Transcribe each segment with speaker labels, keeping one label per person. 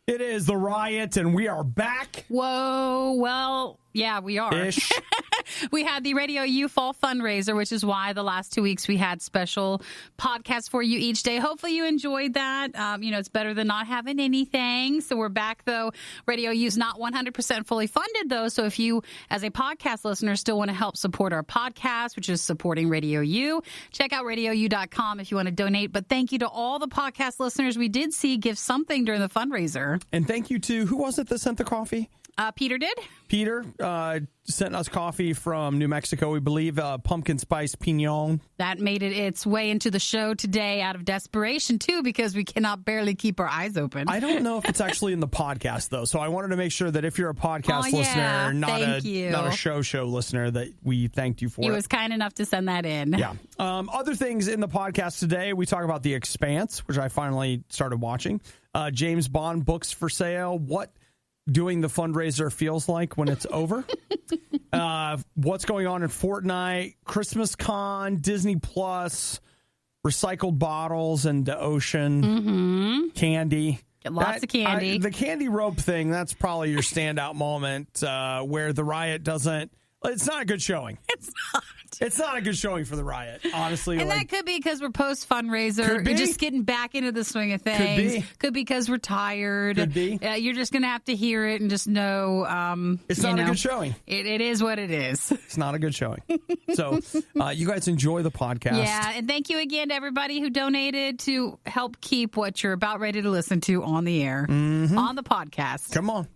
Speaker 1: It is the Riot, and we are back.
Speaker 2: Whoa, well, yeah, we are.
Speaker 1: Ish.
Speaker 2: We had the RadioU Fall Fundraiser, which is why the last 2 weeks we had special podcasts for you each day. Hopefully you enjoyed that. It's better than not having anything. So we're back, though. RadioU is not 100% fully funded, though. So if you, as a podcast listener, still want to help support our podcast, which is supporting RadioU, check out RadioU.com if you want to donate. But thank you to all the podcast listeners we did see give something during the fundraiser.
Speaker 1: And thank you to, who was it that sent the coffee?
Speaker 2: Peter did.
Speaker 1: Peter sent us coffee from New Mexico, we believe, pumpkin spice pinon.
Speaker 2: That made it its way into the show today out of desperation, too, because we cannot barely keep our eyes open.
Speaker 1: I don't know if it's actually in the podcast, though, so I wanted to make sure that if you're a podcast listener, not a show listener, that we thanked you for it.
Speaker 2: He was kind enough to send that in.
Speaker 1: Yeah. Other things in the podcast today, we talk about The Expanse, which I finally started watching. James Bond books for sale. What doing the fundraiser feels like when it's over. What's going on in Fortnite, Christmas Con, Disney Plus, recycled bottles and the ocean, candy.
Speaker 2: Get lots of candy.
Speaker 1: The candy rope thing, that's probably your standout moment where the Riot doesn't. It's not a good showing. It's not. It's not a good showing for the Riot, honestly.
Speaker 2: And that could be because we're post-fundraiser. We're just getting back into the swing of things. Could be because we're tired.
Speaker 1: Could be.
Speaker 2: You're just going to have to hear it and just know.
Speaker 1: It's not a good showing.
Speaker 2: It is what it is.
Speaker 1: It's not a good showing. So you guys enjoy the podcast.
Speaker 2: Yeah, and thank you again to everybody who donated to help keep what you're about ready to listen to on the air, on the podcast.
Speaker 1: Come on.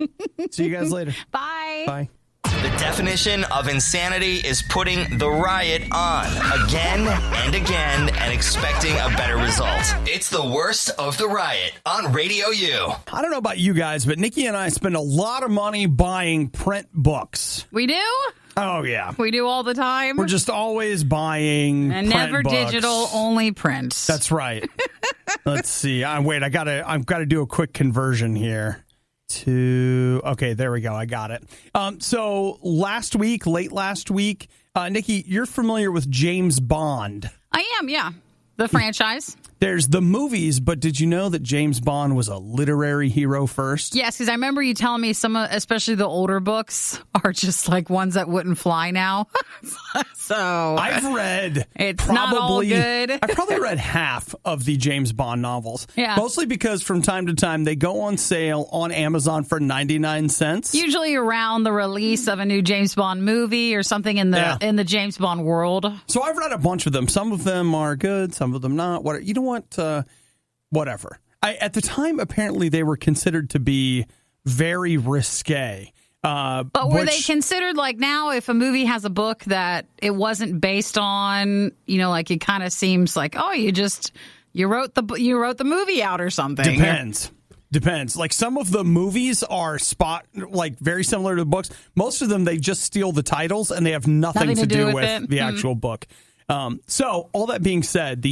Speaker 1: See you guys later.
Speaker 2: Bye.
Speaker 1: Bye.
Speaker 3: The definition of insanity is putting the Riot on again and again and expecting a better result. It's the worst of the Riot on RadioU.
Speaker 1: I don't know about you guys, but Nikki and I spend a lot of money buying print books.
Speaker 2: We do?
Speaker 1: Oh, yeah.
Speaker 2: We do all the time?
Speaker 1: We're just always buying
Speaker 2: and
Speaker 1: print
Speaker 2: never
Speaker 1: books.
Speaker 2: Digital, only print.
Speaker 1: That's right. Let's see. I've got to do a quick conversion here. Okay, there we go. I got it. So late last week, Nikki, you're familiar with James Bond.
Speaker 2: I am, yeah. The franchise.
Speaker 1: There's the movies, but did you know that James Bond was a literary hero first?
Speaker 2: Yes, because I remember you telling me some, especially the older books, are just like ones that wouldn't fly now. So
Speaker 1: I've read
Speaker 2: not all good.
Speaker 1: I've probably read half of the James Bond novels.
Speaker 2: Yeah.
Speaker 1: Mostly because from time to time they go on sale on Amazon for 99 cents.
Speaker 2: Usually around the release of a new James Bond movie or something in the James Bond world.
Speaker 1: So I've read a bunch of them. Some of them are good, some of them not. Whatever. At the time, apparently they were considered to be very risque.
Speaker 2: But were they considered, like, now if a movie has a book that it wasn't based on, like it kind of seems like, oh, you wrote the movie out or something.
Speaker 1: Depends. Like some of the movies are very similar to the books. Most of them, they just steal the titles and they have nothing to do with the actual book. So all that being said,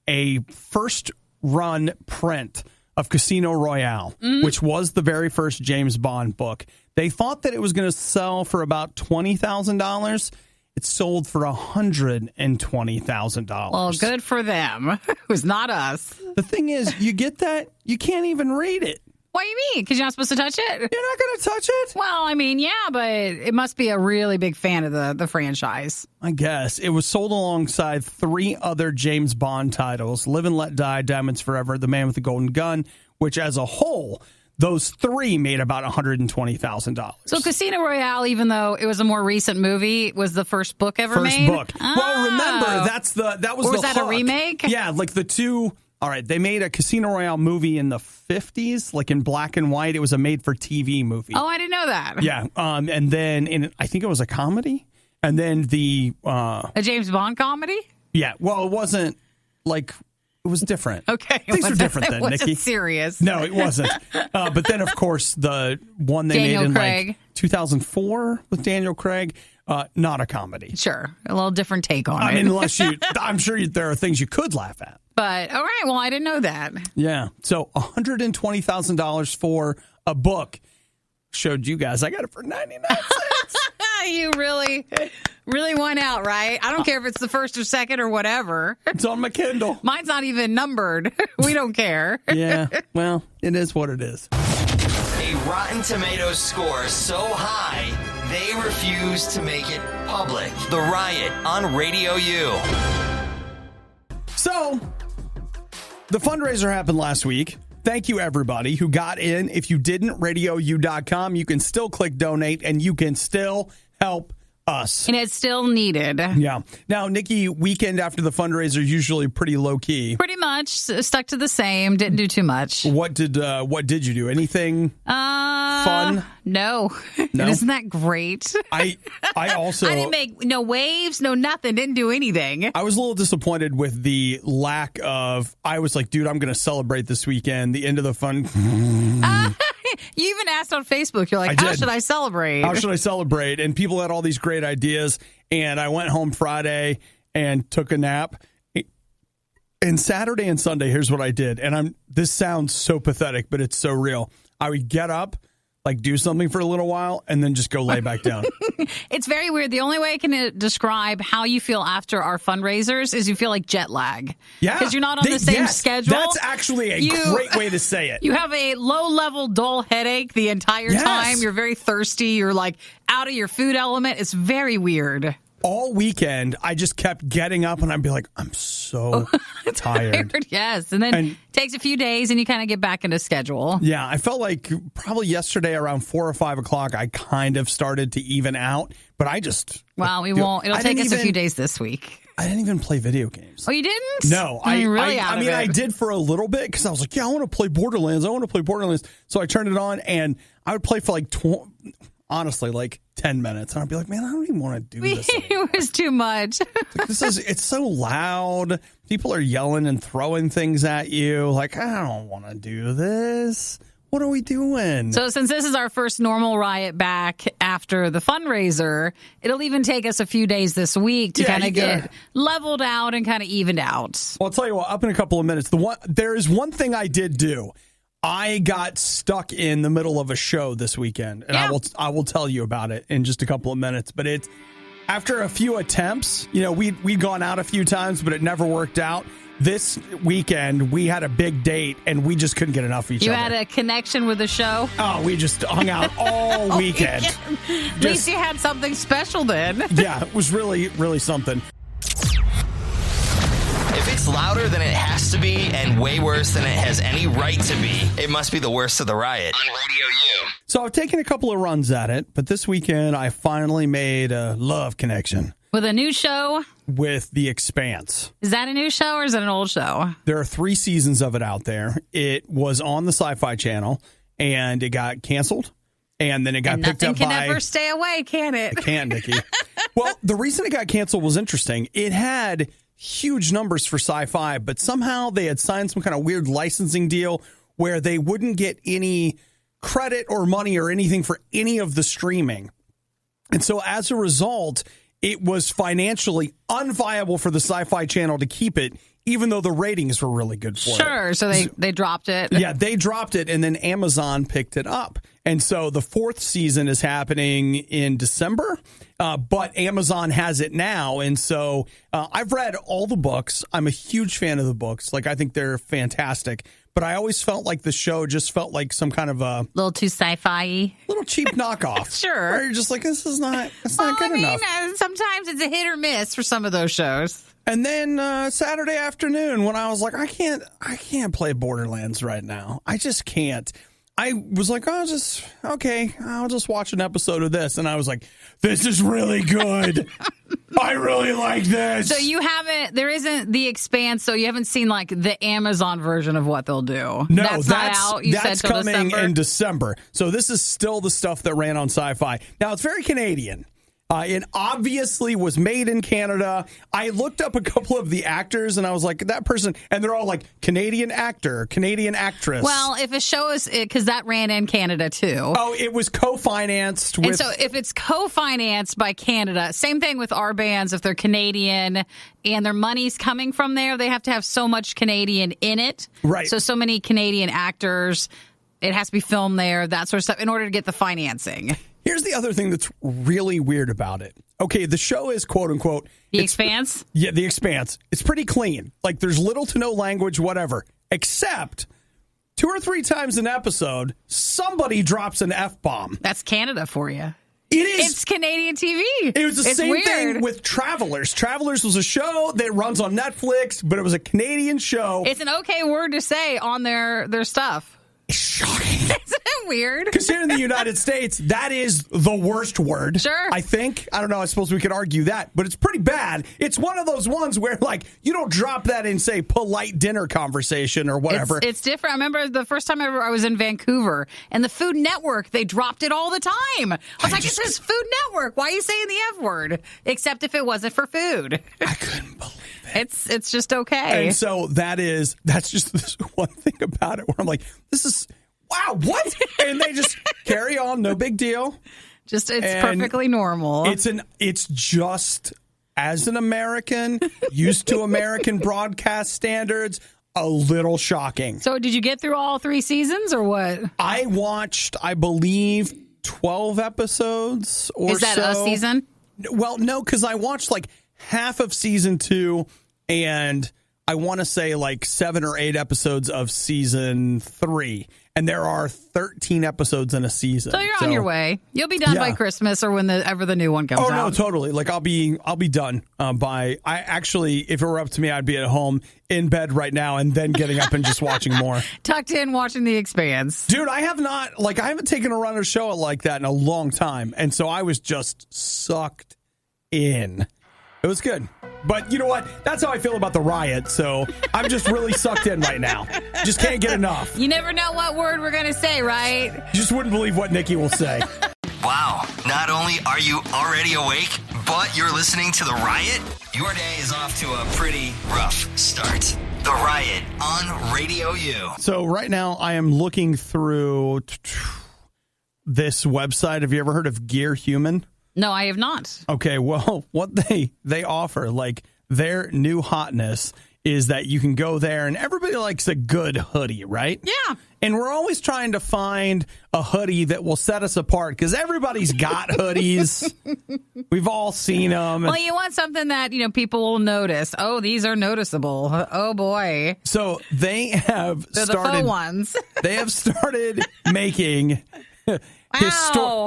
Speaker 1: a first run print of Casino Royale, which was the very first James Bond book. They thought that it was going to sell for about $20,000. It sold for $120,000.
Speaker 2: Well, good for them. It was not us.
Speaker 1: The thing is, you get that, you can't even read it.
Speaker 2: What do you mean? Because you're not supposed to touch it?
Speaker 1: You're not going to touch it?
Speaker 2: Well, I mean, yeah, but it must be a really big fan of the franchise.
Speaker 1: I guess. It was sold alongside 3 other James Bond titles, Live and Let Die, Diamonds Forever, The Man with the Golden Gun, which as a whole, those 3 made about $120,000.
Speaker 2: So Casino Royale, even though it was a more recent movie, was the first book ever made?
Speaker 1: First book. Oh. Well, remember, that was
Speaker 2: that
Speaker 1: hook.
Speaker 2: A remake?
Speaker 1: Yeah, like the two... All right, they made a Casino Royale movie in the 50s, like in black and white. It was a made-for-TV movie.
Speaker 2: Oh, I didn't know that.
Speaker 1: Yeah, and then I think it was a comedy, and then
Speaker 2: a James Bond comedy?
Speaker 1: Yeah, well, it wasn't like... It was different.
Speaker 2: Okay.
Speaker 1: Things are different then, Nikki.
Speaker 2: It wasn't serious.
Speaker 1: No, it wasn't. But then, of course, the one they made in like 2004 with Daniel Craig, not a comedy.
Speaker 2: Sure. A little different take on it.
Speaker 1: I mean, I'm sure there are things you could laugh at.
Speaker 2: But, all right, well, I didn't know that.
Speaker 1: Yeah. So $120,000 for a book. Showed you guys. I got it for 99 cents.
Speaker 2: You really won out, right? I don't care if it's the first or second or whatever.
Speaker 1: It's on my Kindle.
Speaker 2: Mine's not even numbered. We don't care.
Speaker 1: Yeah, well, it is what it is.
Speaker 3: A Rotten Tomatoes score so high, they refuse to make it public. The Riot on RadioU.
Speaker 1: So, the fundraiser happened last week. Thank you, everybody who got in. If you didn't, RadioU.com, you can still click donate, and you can still help us.
Speaker 2: And it's still needed.
Speaker 1: Yeah. Now, Nikki, weekend after the fundraiser is usually pretty low-key.
Speaker 2: Pretty much. Stuck to the same. Didn't do too much.
Speaker 1: What did you do? Anything fun?
Speaker 2: No.
Speaker 1: No?
Speaker 2: Isn't that great?
Speaker 1: I also...
Speaker 2: I didn't make no waves, no nothing. Didn't do anything.
Speaker 1: I was a little disappointed with the lack of... I was like, dude, I'm going to celebrate this weekend. The end of the fun...
Speaker 2: You even asked on Facebook. You're like, how should I celebrate?
Speaker 1: How should I celebrate? And people had all these great ideas. And I went home Friday and took a nap. And Saturday and Sunday, here's what I did. And this sounds so pathetic, but it's so real. I would get up, like do something for a little while, and then just go lay back down.
Speaker 2: It's very weird. The only way I can describe how you feel after our fundraisers is you feel like jet lag.
Speaker 1: Yeah.
Speaker 2: Because you're not on the same schedule.
Speaker 1: That's actually a great way to say it.
Speaker 2: You have a low-level dull headache the entire time. You're very thirsty. You're like out of your food element. It's very weird.
Speaker 1: All weekend, I just kept getting up and I'd be like, I'm so tired.
Speaker 2: Yes. And then it takes a few days and you kind of get back into schedule.
Speaker 1: Yeah. I felt like probably yesterday around 4 or 5 o'clock, I kind of started to even out. But I just...
Speaker 2: Well, we won't. It'll take us a few days this week.
Speaker 1: I didn't even play video games.
Speaker 2: Oh, you didn't?
Speaker 1: No. I did for a little bit because I was like, yeah, I want to play Borderlands. So I turned it on and I would play for like... honestly, like 10 minutes. And I'd be like, man, I don't even want to do this anymore.
Speaker 2: It was too much.
Speaker 1: It's so loud. People are yelling and throwing things at you. Like, I don't want to do this. What are we doing?
Speaker 2: So since this is our first normal Riot back after the fundraiser, it'll even take us a few days this week to kind of get leveled out and kind of evened out.
Speaker 1: Well, I'll tell you what, up in a couple of minutes, there is one thing I did do. I got stuck in the middle of a show this weekend, and I will tell you about it in just a couple of minutes. But it's after a few attempts, we'd gone out a few times, but it never worked out. This weekend, we had a big date, and we just couldn't get enough of each other.
Speaker 2: You had a connection with the show?
Speaker 1: Oh, we just hung out all weekend.
Speaker 2: At least you had something special then.
Speaker 1: Yeah, it was really, really something.
Speaker 3: If it's louder than it has to be and way worse than it has any right to be, it must be the worst of the Riot on RadioU.
Speaker 1: So I've taken a couple of runs at it, but this weekend I finally made a love connection.
Speaker 2: With a new show?
Speaker 1: With The Expanse.
Speaker 2: Is that a new show or is it an old show?
Speaker 1: There are 3 seasons of it out there. It was on the Sci-Fi Channel, and it got canceled, and then it got picked up by...
Speaker 2: Nothing can ever stay away, can it?
Speaker 1: It can't, Nikki. Well, the reason it got canceled was interesting. It had huge numbers for Sci-Fi, but somehow they had signed some kind of weird licensing deal where they wouldn't get any credit or money or anything for any of the streaming. And so as a result, it was financially unviable for the Sci-Fi Channel to keep it, even though the ratings were really good for it.
Speaker 2: Sure, so they dropped it.
Speaker 1: Yeah, they dropped it, and then Amazon picked it up. And so the 4th season is happening in December, but Amazon has it now. And so I've read all the books. I'm a huge fan of the books. Like, I think they're fantastic. But I always felt like the show just felt like some kind of a...
Speaker 2: little too sci-fi-y.
Speaker 1: Little cheap knockoff.
Speaker 2: Sure.
Speaker 1: Where you're just like, it's not good enough.
Speaker 2: Sometimes it's a hit or miss for some of those shows.
Speaker 1: And then Saturday afternoon, when I was like, I can't play Borderlands right now. I just can't. I was like, I'll just watch an episode of this. And I was like, this is really good. I really like this.
Speaker 2: So there isn't The Expanse, so you haven't seen like the Amazon version of what they'll do.
Speaker 1: No,
Speaker 2: that's not out.
Speaker 1: That's coming in December. So this is still the stuff that ran on Sci-Fi. Now, it's very Canadian. It obviously was made in Canada. I looked up a couple of the actors, and I was like, that person, and they're all like Canadian actor, Canadian actress.
Speaker 2: Well, if a show is, because that ran in Canada too.
Speaker 1: Oh, it was co-financed with...
Speaker 2: And so if it's co-financed by Canada, same thing with our bands, if they're Canadian and their money's coming from there, they have to have so much Canadian in it.
Speaker 1: Right.
Speaker 2: So many Canadian actors, it has to be filmed there, that sort of stuff, in order to get the financing.
Speaker 1: Here's the other thing that's really weird about it. Okay, the show is quote unquote
Speaker 2: The Expanse?
Speaker 1: Yeah, The Expanse. It's pretty clean. Like there's little to no language, whatever. Except 2 or 3 times an episode, somebody drops an F-bomb.
Speaker 2: That's Canada for you.
Speaker 1: It is.
Speaker 2: It's Canadian TV.
Speaker 1: It was the same thing with Travelers. Travelers was a show that runs on Netflix, but it was a Canadian show.
Speaker 2: It's an okay word to say on their stuff.
Speaker 1: It's shocking.
Speaker 2: Isn't it weird?
Speaker 1: Because here in the United States, that is the worst word.
Speaker 2: Sure.
Speaker 1: I think. I don't know. I suppose we could argue that. But it's pretty bad. It's one of those ones where, like, you don't drop that in, say, polite dinner conversation or whatever.
Speaker 2: It's different. I remember the first time I was in Vancouver, and the Food Network, they dropped it all the time. I was like, it says Food Network. Why are you saying the F word? Except if it wasn't for food.
Speaker 1: I couldn't believe it.
Speaker 2: It's just okay.
Speaker 1: And so that's just this one thing about it where I'm like, this is, wow, what? And they just carry on, no big deal.
Speaker 2: It's perfectly normal.
Speaker 1: It's just, as an American, used to American broadcast standards, a little shocking.
Speaker 2: So did you get through all 3 seasons or what?
Speaker 1: I watched, I believe, 12 episodes or so.
Speaker 2: Is that a season?
Speaker 1: Well, no, because I watched like half of season 2 and I want to say like 7 or 8 episodes of season 3. And there are 13 episodes in a season.
Speaker 2: So you're on your way. You'll be done by Christmas or whenever the new one comes out.
Speaker 1: Oh, no, totally. Like I'll be done by, if it were up to me, I'd be at home in bed right now and then getting up and just watching more.
Speaker 2: Tucked in watching The Expanse.
Speaker 1: Dude, I haven't taken a run or show it like that in a long time. And so I was just sucked in. It was good. But you know what? That's how I feel about the riot. So I'm just really sucked in right now. Just can't get enough.
Speaker 2: You never know what word we're going to say, right?
Speaker 1: You just wouldn't believe what Nikki will say.
Speaker 3: Wow. Not only are you already awake, but you're listening to The Riot? Your day is off to a pretty rough start. The Riot on Radio U.
Speaker 1: So right now I am looking through this website. Have you ever heard of GearHuman?
Speaker 2: No, I have not.
Speaker 1: Okay, well, what they offer, like their new hotness is that you can go there and everybody likes a good hoodie, right?
Speaker 2: Yeah.
Speaker 1: And we're always trying to find a hoodie that will set us apart because everybody's got hoodies. We've all seen them.
Speaker 2: Well, you want something that, people will notice. Oh, these are noticeable. Oh, boy.
Speaker 1: So they have
Speaker 2: They're the faux ones.
Speaker 1: They have started making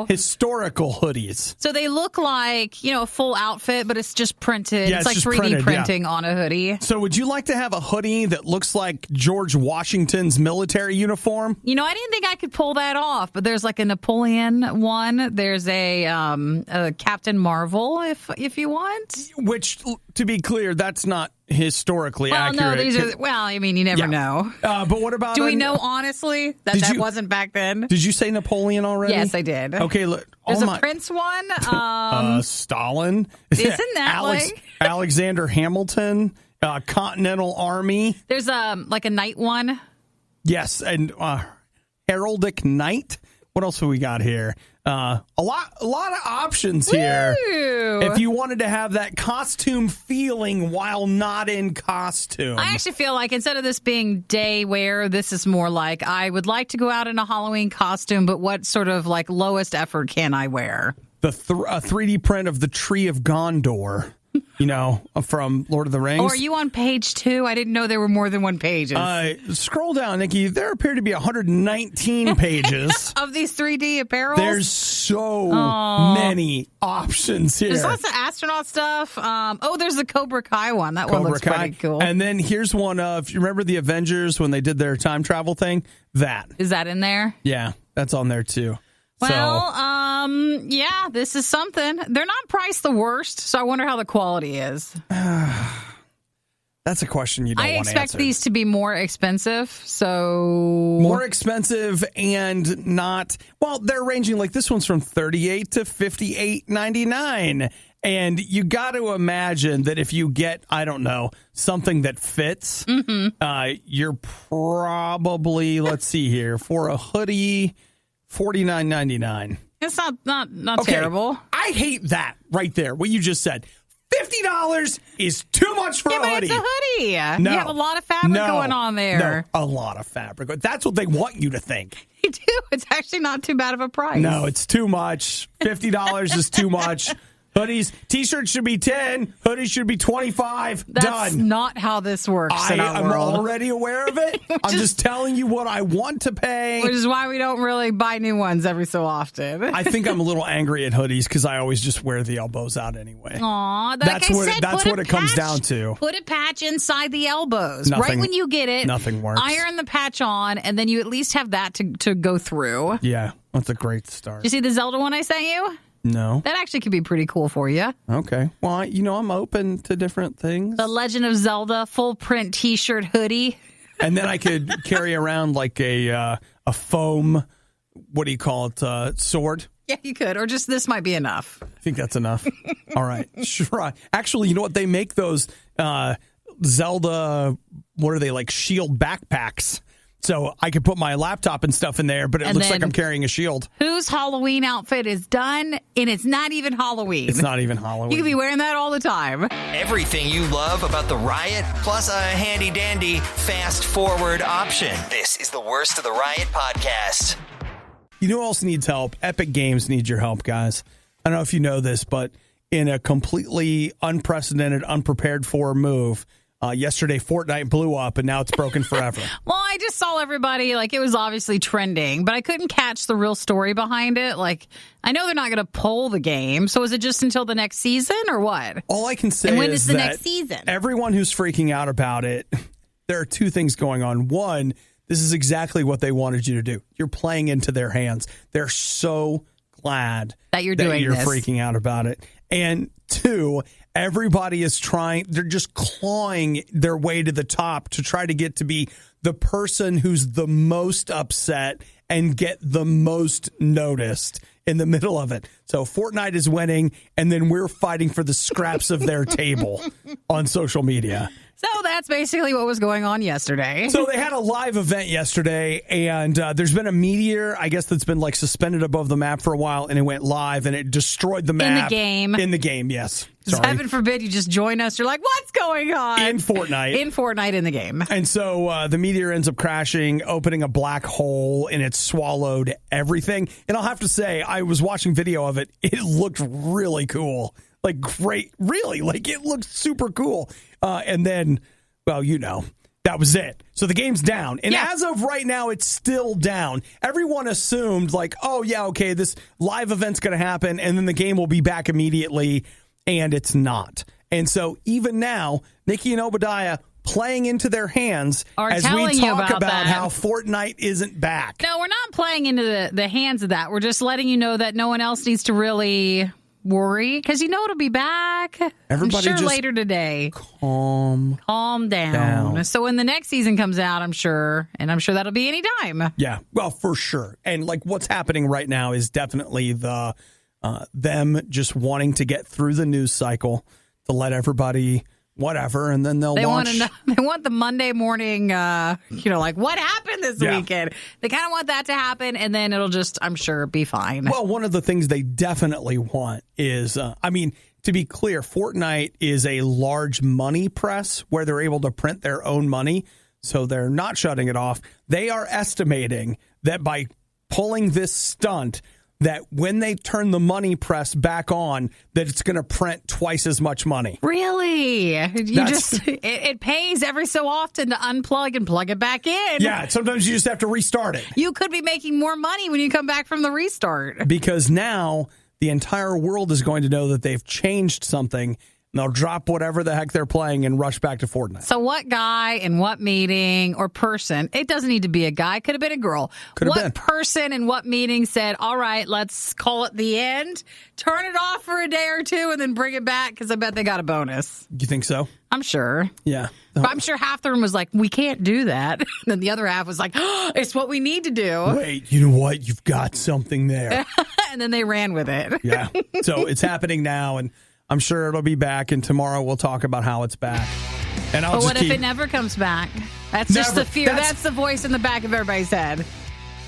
Speaker 1: historical hoodies.
Speaker 2: So they look like, a full outfit, but it's just printed.
Speaker 1: Yeah,
Speaker 2: it's like 3D printing on a hoodie.
Speaker 1: So would you like to have a hoodie that looks like George Washington's military uniform?
Speaker 2: I didn't think I could pull that off, but there's like a Napoleon one. There's a Captain Marvel, if you want.
Speaker 1: Which, to be clear, that's not historically accurate.
Speaker 2: No, these are, you never know.
Speaker 1: But what about...
Speaker 2: Do we know, honestly, that wasn't back then?
Speaker 1: Did you say Napoleon already?
Speaker 2: Yes, I did.
Speaker 1: Okay, look.
Speaker 2: There's a Prince one.
Speaker 1: Stalin.
Speaker 2: Isn't that
Speaker 1: Alexander Hamilton, Continental Army.
Speaker 2: There's a knight one.
Speaker 1: Yes, and heraldic knight. What else have we got here? A lot of options here.
Speaker 2: Woo!
Speaker 1: If you wanted to have that costume feeling while not in costume.
Speaker 2: I actually feel like instead of this being day wear, this is more like I would like to go out in a Halloween costume, but what sort of like lowest effort can I wear?
Speaker 1: A 3D print of the Tree of Gondor. From Lord of the Rings.
Speaker 2: Oh, are you on page 2? I didn't know there were more than one page.
Speaker 1: Scroll down, Nikki. There appear to be 119 pages.
Speaker 2: Of these 3D apparel?
Speaker 1: There's so many options here.
Speaker 2: There's lots of astronaut stuff. There's the Cobra Kai one. That one looks pretty cool.
Speaker 1: And then here's one of, you remember the Avengers when they did their time travel thing? That.
Speaker 2: Is that in there?
Speaker 1: Yeah, that's on there too.
Speaker 2: Well, yeah, this is something. They're not priced the worst, so I wonder how the quality is.
Speaker 1: That's a question you don't want to answer.
Speaker 2: I expect these to be more expensive, so...
Speaker 1: More expensive and not... Well, they're ranging, like this one's from $38 to $58.99. And you got to imagine that if you get, I don't know, something that fits, you're probably, let's see here, for a hoodie... $49.99.
Speaker 2: It's not terrible.
Speaker 1: I hate that right there, what you just said. $50 is too much for a hoodie.
Speaker 2: It's a hoodie.
Speaker 1: No.
Speaker 2: You have a lot of fabric going on there.
Speaker 1: No, a lot of fabric. That's what they want you to think.
Speaker 2: They do. It's actually not too bad of a price.
Speaker 1: No, it's too much. $50 is too much. Hoodies, T-shirts should be $10. Hoodies should be $25.
Speaker 2: That's
Speaker 1: Done.
Speaker 2: not how this works in our
Speaker 1: I'm
Speaker 2: world.
Speaker 1: already aware of it. I'm just telling you what I want to pay.
Speaker 2: Which is why we don't really buy new ones every so often.
Speaker 1: I think I'm a little angry at hoodies because I always just wear the elbows out anyway.
Speaker 2: Aw,
Speaker 1: That's what it comes down to.
Speaker 2: Put a patch inside the elbows.
Speaker 1: Nothing,
Speaker 2: right when you get it.
Speaker 1: Nothing works.
Speaker 2: Iron the patch on, and then you at least have that to go through.
Speaker 1: Yeah, that's a great start.
Speaker 2: Did you see the Zelda one I sent you?
Speaker 1: No.
Speaker 2: That actually could be pretty cool for you.
Speaker 1: Okay. Well, I'm open to different things.
Speaker 2: The Legend of Zelda full print T-shirt hoodie.
Speaker 1: And then I could carry around like a foam, what do you call it, sword?
Speaker 2: Yeah, you could. Or just this might be enough.
Speaker 1: I think that's enough. All right. Sure. Actually, you know what? They make those Zelda, what are they, like shield backpacks. So I could put my laptop and stuff in there, but it looks like I'm carrying a shield.
Speaker 2: Whose Halloween outfit is done, and it's not even Halloween.
Speaker 1: It's not even Halloween.
Speaker 2: You could be wearing that all the time.
Speaker 3: Everything you love about the Riot, plus a handy-dandy fast-forward option. This is the Worst of the Riot podcast.
Speaker 1: You know who else needs help? Epic Games needs your help, guys. I don't know if you know this, but in a completely unprecedented, unprepared for move, yesterday, Fortnite blew up, and now it's broken forever.
Speaker 2: Well, I just saw everybody, like, it was obviously trending, but I couldn't catch the real story behind it. Like, I know they're not going to pull the game, so is it just until the next season, or what?
Speaker 1: All I can say
Speaker 2: when
Speaker 1: is
Speaker 2: the
Speaker 1: that
Speaker 2: next season?
Speaker 1: Everyone who's freaking out about it, there are two things going on. One, this is exactly what they wanted you to do. You're playing into their hands. They're so glad
Speaker 2: that you're doing this.
Speaker 1: Freaking out about it. And two, everybody is they're just clawing their way to the top to try to get to be the person who's the most upset and get the most noticed in the middle of it. So Fortnite is winning, and then we're fighting for the scraps of their table on social media.
Speaker 2: So that's basically what was going on yesterday.
Speaker 1: So they had a live event yesterday, and there's been a meteor, I guess, that's been like suspended above the map for a while, and it went live, and it destroyed the map.
Speaker 2: In the game.
Speaker 1: In the game, yes. Sorry.
Speaker 2: Heaven forbid you just join us. You're like, what's going on?
Speaker 1: In Fortnite.
Speaker 2: In Fortnite in the game.
Speaker 1: And so the meteor ends up crashing, opening a black hole, and it swallowed everything. And I'll have to say, I was watching video of it. It looked really cool. Like, great. Really. Like, it looked super cool. And then, well, that was it. So the game's down. And as of right now, it's still down. Everyone assumed, like, oh, yeah, okay, this live event's going to happen, and then the game will be back immediately. And it's not. And so even now, Nikki and Obadiah playing into their hands as we talk about how Fortnite isn't back.
Speaker 2: No, we're not playing into the hands of that. We're just letting you know that no one else needs to really worry, because it'll be back.
Speaker 1: Everybody
Speaker 2: I'm sure
Speaker 1: just
Speaker 2: later today.
Speaker 1: Calm
Speaker 2: down. So when the next season comes out, I'm sure that'll be any time.
Speaker 1: Yeah, well, for sure. And like what's happening right now is definitely them just wanting to get through the news cycle to let everybody whatever, and then they
Speaker 2: want the Monday morning, like what happened this weekend. They kind of want that to happen, and then it'll just, I'm sure, be fine.
Speaker 1: Well, one of the things they definitely want is, to be clear, Fortnite is a large money press where they're able to print their own money, so they're not shutting it off. They are estimating that by pulling this stunt, that when they turn the money press back on, that it's going to print twice as much money.
Speaker 2: Really? It pays every so often to unplug and plug it back in.
Speaker 1: Yeah, sometimes you just have to restart it.
Speaker 2: You could be making more money when you come back from the restart.
Speaker 1: Because now the entire world is going to know that they've changed something, and they'll drop whatever the heck they're playing and rush back to Fortnite.
Speaker 2: So what guy in what meeting or person, it doesn't need to be a guy, could have been a girl. What person in what meeting said, all right, let's call it the end, turn it off for a day or two, and then bring it back, because I bet they got a bonus.
Speaker 1: You think so?
Speaker 2: I'm sure.
Speaker 1: Yeah.
Speaker 2: But I'm sure half the room was like, we can't do that. And then the other half was like, oh, it's what we need to do.
Speaker 1: Wait, you know what? You've got something there.
Speaker 2: And then they ran with it.
Speaker 1: Yeah. So it's happening now, and I'm sure it'll be back, and tomorrow we'll talk about how it's back. And
Speaker 2: but what if it never comes back? That's just the fear. That's the voice in the back of everybody's head.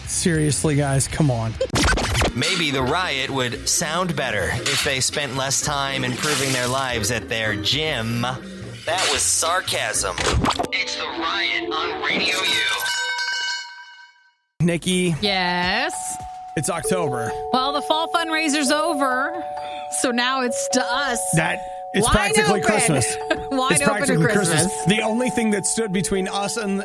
Speaker 1: Seriously, guys, come on.
Speaker 3: Maybe the Riot would sound better if they spent less time improving their lives at their gym. That was sarcasm. It's the Riot on RadioU.
Speaker 1: Nikki.
Speaker 2: Yes.
Speaker 1: It's October.
Speaker 2: Well, the fall fundraiser's over, so now it's to us.
Speaker 1: It's practically Christmas.
Speaker 2: Wide open to Christmas.
Speaker 1: The only thing that stood between us and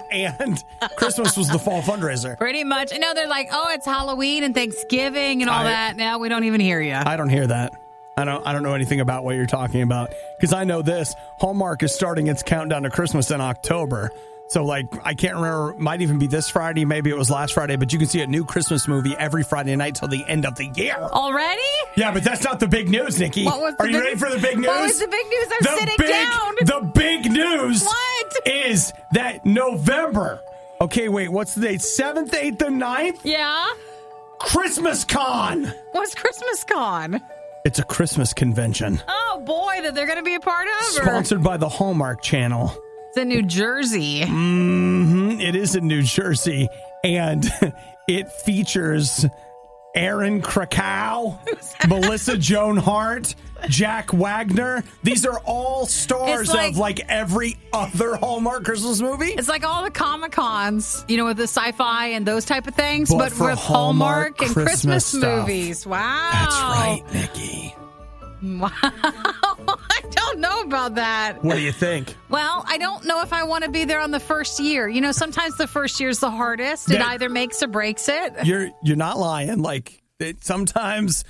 Speaker 1: Christmas was the fall fundraiser.
Speaker 2: Pretty much. I know they're like, oh, it's Halloween and Thanksgiving and all that. Now we don't even hear you.
Speaker 1: I don't hear that. I don't know anything about what you're talking about, because I know this. Hallmark is starting its countdown to Christmas in October. So, I can't remember. It might even be this Friday. Maybe it was last Friday. But you can see a new Christmas movie every Friday night till the end of the year.
Speaker 2: Already?
Speaker 1: Yeah, but that's not the big news, Nikki. Are you ready for the big news?
Speaker 2: What was the big news? I'm sitting down.
Speaker 1: The big news
Speaker 2: What?
Speaker 1: is that November. Okay, wait. What's the date? 7th, 8th, and 9th?
Speaker 2: Yeah.
Speaker 1: Christmas Con.
Speaker 2: What's Christmas Con?
Speaker 1: It's a Christmas convention.
Speaker 2: Oh, boy, that they're going to be a part of.
Speaker 1: Sponsored by the Hallmark Channel.
Speaker 2: It's in New Jersey.
Speaker 1: Mm-hmm. It is in New Jersey, and it features Aaron Krakow, Melissa Joan Hart, Jack Wagner. These are all stars of every other Hallmark Christmas movie.
Speaker 2: It's like all the Comic-Cons, with the sci-fi and those type of things, but
Speaker 1: for
Speaker 2: with Hallmark and Christmas
Speaker 1: stuff.
Speaker 2: Movies. Wow.
Speaker 1: That's right, Nikki.
Speaker 2: Wow. I don't know about that.
Speaker 1: What do you think?
Speaker 2: Well, I don't know if I want to be there on the first year. Sometimes the first year is the hardest. It either makes or breaks it.
Speaker 1: You're not lying. Sometimes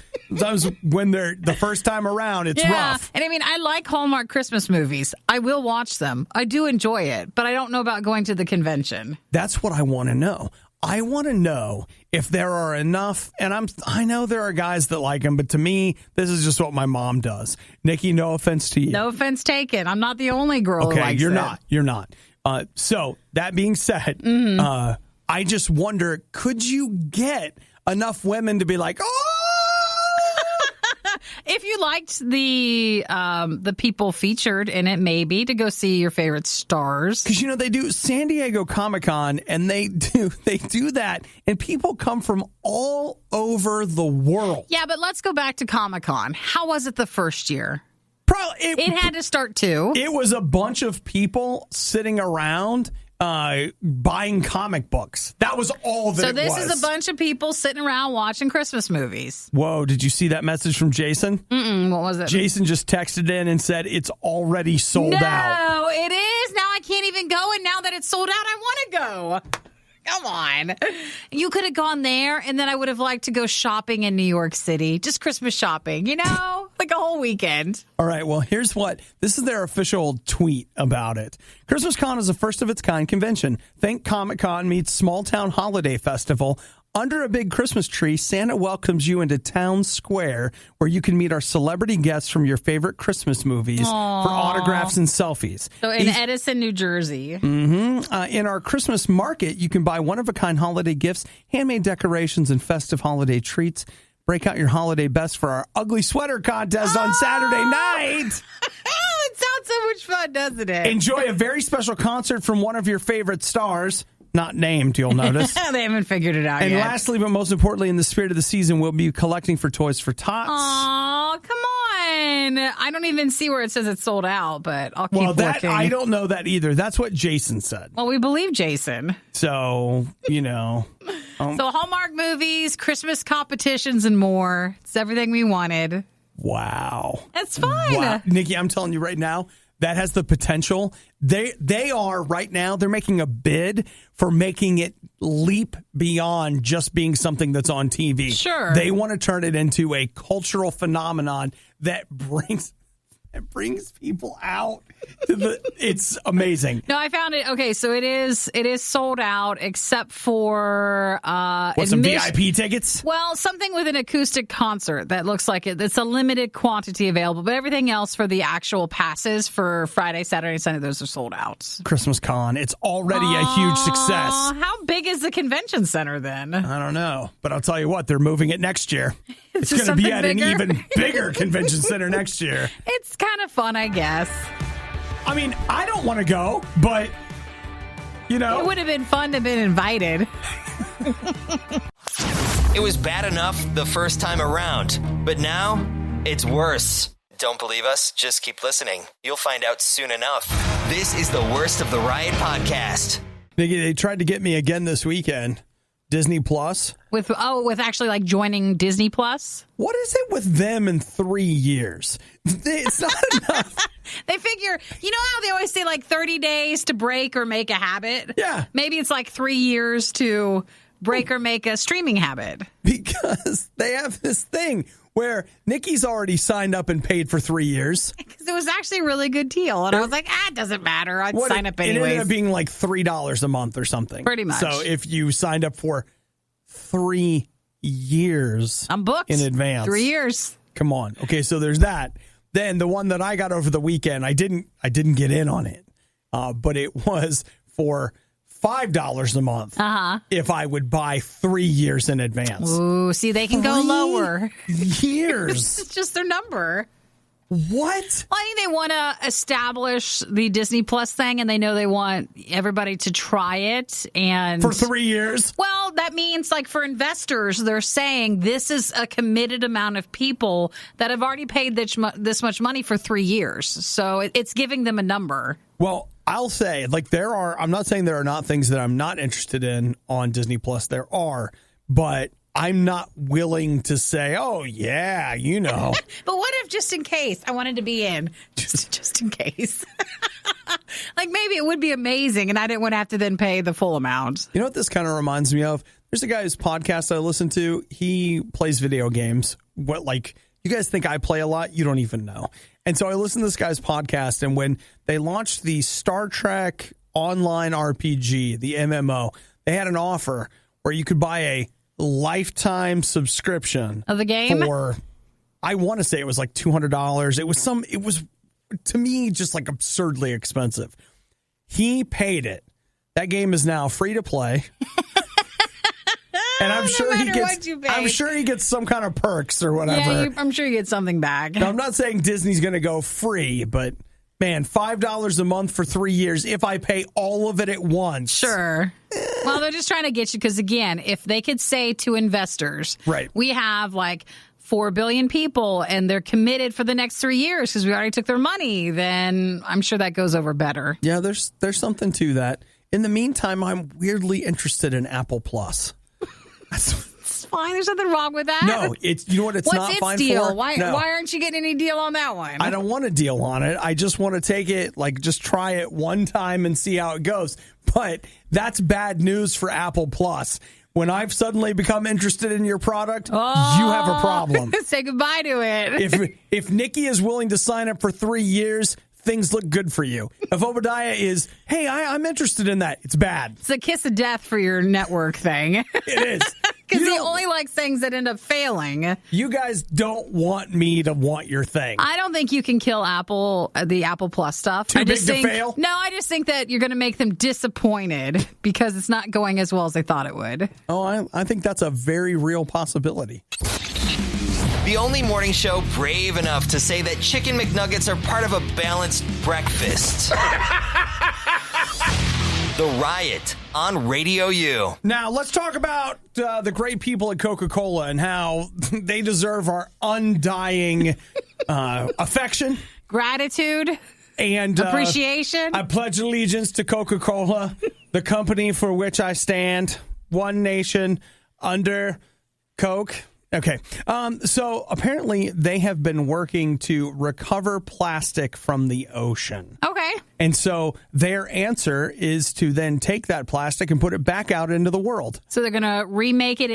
Speaker 1: when they're the first time around, it's rough.
Speaker 2: And I like Hallmark Christmas movies. I will watch them. I do enjoy it, but I don't know about going to the convention.
Speaker 1: That's what I want to know. I want to know if there are enough, and I know there are guys that like them, but to me, this is just what my mom does. Nikki, no offense to you.
Speaker 2: No offense taken. I'm not the only girl who likes it.
Speaker 1: You're not. So, that being said, I just wonder, could you get enough women to be like, oh!
Speaker 2: If you liked the people featured in it, maybe to go see your favorite stars.
Speaker 1: Because they do San Diego Comic-Con, and they do that, and people come from all over the world.
Speaker 2: Yeah, but let's go back to Comic-Con. How was it the first year?
Speaker 1: It
Speaker 2: had to start too.
Speaker 1: It was a bunch of people sitting around buying comic books. That was all that it was.
Speaker 2: So this is a bunch of people sitting around watching Christmas movies.
Speaker 1: Whoa, did you see that message from Jason?
Speaker 2: What was it?
Speaker 1: Jason just texted in and said it's already sold out.
Speaker 2: No, it is. Now I can't even go, and now that it's sold out, I want to go. Come on. You could have gone there, and then I would have liked to go shopping in New York City. Just Christmas shopping, like a whole weekend.
Speaker 1: All right, well, this is their official tweet about it. Christmas Con is a first-of-its-kind convention. Think Comic-Con meets small-town holiday festival. Under a big Christmas tree, Santa welcomes you into Town Square, where you can meet our celebrity guests from your favorite Christmas movies for autographs and selfies.
Speaker 2: So in Edison, New Jersey.
Speaker 1: In our Christmas market, you can buy one-of-a-kind holiday gifts, handmade decorations, and festive holiday treats. Break out your holiday best for our ugly sweater contest on Saturday night.
Speaker 2: It sounds so much fun, doesn't it?
Speaker 1: Enjoy a very special concert from one of your favorite stars. Not named, you'll notice.
Speaker 2: They haven't figured it out yet.
Speaker 1: And lastly, but most importantly, in the spirit of the season, we'll be collecting for Toys for Tots.
Speaker 2: Aw, come on. I don't even see where it says it's sold out, but I'll keep looking.
Speaker 1: I don't know that either. That's what Jason said.
Speaker 2: Well, we believe Jason.
Speaker 1: So,
Speaker 2: So Hallmark movies, Christmas competitions, and more. It's everything we wanted.
Speaker 1: Wow.
Speaker 2: That's fine.
Speaker 1: Wow. Nikki, I'm telling you right now, that has the potential. They are right now, they're making a bid for making it leap beyond just being something that's on TV.
Speaker 2: Sure.
Speaker 1: They want to turn it into a cultural phenomenon that brings people out. It's amazing.
Speaker 2: No, I found it. Okay, so it is sold out except for
Speaker 1: some VIP tickets?
Speaker 2: Well, something with an acoustic concert that looks like it's a limited quantity available, but everything else for the actual passes for Friday, Saturday, Sunday, those are sold out.
Speaker 1: Christmas Con, it's already a huge success.
Speaker 2: How big is the convention center then?
Speaker 1: I don't know, but I'll tell you what, they're moving it next year. It's going to be at an even bigger convention center next year.
Speaker 2: It's kind of fun, I guess.
Speaker 1: I mean, I don't want to go, but,
Speaker 2: It would have been fun to have been invited.
Speaker 3: It was bad enough the first time around, but now it's worse. Don't believe us? Just keep listening. You'll find out soon enough. This is the Worst of the Riot podcast.
Speaker 1: They tried to get me again this weekend. Disney Plus.
Speaker 2: With actually like joining Disney Plus?
Speaker 1: What is it with them in 3 years? It's not enough.
Speaker 2: They figure, you know how they always say like 30 days to break or make a habit?
Speaker 1: Yeah.
Speaker 2: Maybe it's like 3 years to break or make a streaming habit.
Speaker 1: Because they have this thing where Nikki's already signed up and paid for 3 years.
Speaker 2: Because it was actually a really good deal. And I was like, it doesn't matter. I'd sign up anyways.
Speaker 1: It ended up being like $3 a month or something.
Speaker 2: Pretty much.
Speaker 1: So if you signed up for 3 years
Speaker 2: I'm booked
Speaker 1: in advance.
Speaker 2: 3 years.
Speaker 1: Come on. Okay, so there's that. Then the one that I got over the weekend, I didn't get in on it. But it was for $5 a month if I would buy 3 years in advance.
Speaker 2: Ooh, see, they can go lower.
Speaker 1: Years.
Speaker 2: It's just their number.
Speaker 1: What?
Speaker 2: Well, I think they want to establish the Disney Plus thing, and they know they want everybody to try it. And
Speaker 1: for 3 years?
Speaker 2: Well, that means, like, for investors, they're saying this is a committed amount of people that have already paid this much money for 3 years. So it's giving them a number.
Speaker 1: Well, I'll say, like, I'm not saying there are not things that I'm not interested in on Disney Plus. There are, but I'm not willing to say, oh, yeah, you know.
Speaker 2: But what if just in case I wanted to be in? Just in case. Like, maybe it would be amazing, and I didn't want to have to then pay the full amount.
Speaker 1: You know what this kind of reminds me of? There's a guy's podcast I listen to. He plays video games. You guys think I play a lot? You don't even know. And so I listen to this guy's podcast, and when they launched the Star Trek online RPG, the MMO, they had an offer where you could buy a lifetime subscription
Speaker 2: of the game
Speaker 1: for, I want to say it was like $200. It was to me just like absurdly expensive. He paid it. That game is now free to play. And I'm sure he gets some kind of perks or whatever.
Speaker 2: Yeah, I'm sure you get something back.
Speaker 1: Now, I'm not saying Disney's going to go free, but man, $5 a month for 3 years if I pay all of it at once.
Speaker 2: Sure. Well, they're just trying to get you because, again, if they could say to investors,
Speaker 1: right,
Speaker 2: we have like 4 billion people and they're committed for the next 3 years because we already took their money, then I'm sure that goes over better.
Speaker 1: Yeah, there's something to that. In the meantime, I'm weirdly interested in Apple Plus.
Speaker 2: It's fine. There's nothing wrong with that.
Speaker 1: No, you know what it's not fine
Speaker 2: deal?
Speaker 1: for?
Speaker 2: Why aren't you getting any deal on that one?
Speaker 1: I don't want a deal on it. I just want to take it, like, just try it one time and see how it goes. But that's bad news for Apple Plus. When I've suddenly become interested in your product, you have a problem.
Speaker 2: Say goodbye to it.
Speaker 1: If Nikki is willing to sign up for 3 years, things look good for you. If Obadiah is, hey, I'm interested in that, it's bad.
Speaker 2: It's a kiss of death for your network thing.
Speaker 1: It is.
Speaker 2: Because he only likes things that end up failing.
Speaker 1: You guys don't want me to want your thing.
Speaker 2: I don't think you can kill Apple, the Apple Plus stuff.
Speaker 1: Too big to fail?
Speaker 2: No, I just think that you're going to make them disappointed because it's not going as well as they thought it would.
Speaker 1: Oh, I think that's a very real possibility.
Speaker 3: The only morning show brave enough to say that Chicken McNuggets are part of a balanced breakfast. The Riot on RadioU.
Speaker 1: Now, let's talk about the great people at CocaCola and how they deserve our undying affection.
Speaker 2: Gratitude.
Speaker 1: And
Speaker 2: appreciation.
Speaker 1: I pledge allegiance to Coca-Cola, the company for which I stand. One nation under Coke. Okay. So apparently they have been working to recover plastic from the ocean.
Speaker 2: Okay.
Speaker 1: And so their answer is to then take that plastic and put it back out into the world.
Speaker 2: So they're going to remake it